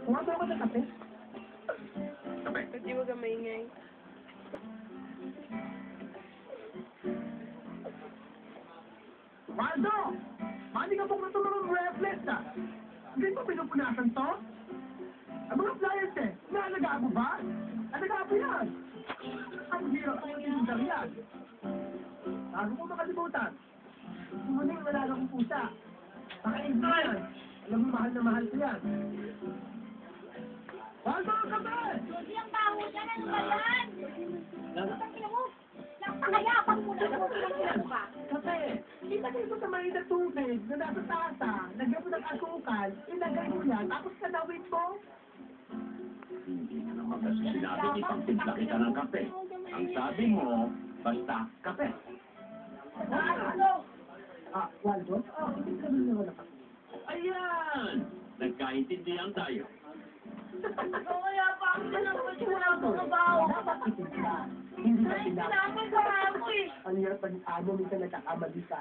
Kumama ako ng kape. Kape. Hindi mo ka maingay. Waldo! Mali ka pong natulungan ng reflex ah. Hindi pa pinupunasan to? Ang mga appliance naalagaan mo ba? Alagaan mo yan. Ang hirap ko yung tinundang yan. Bago mo makalimutan. Sumuling wala na akong pusa. Pakain ko yan. Alam mo, mahal na mahal ko yan. Waldo, kape! Hindi ang baho dyan. Ano ba yan? Ang ina mo. Nakakayapang mo na mo silang ka. Kape! Ilagay mo sa mainit na tubig na nasa tasa, lagyan mo ng asukal, ilagay mo yan, tapos kanawin mo. Hindi mo naman kasi sinabi ipagtimpla kita ng kape. Ang sabi mo, basta kape. Waldo? Hindi ka rin naman ako. Ayan! Nagkaintindihan tayo. Kaya pa ako dyan ang wala ko ng baho. Dapat itinda. Hindi ka pinapos. Sinapag ka ako eh. Ang hirap pag-amo, minsan nagkakamali ka.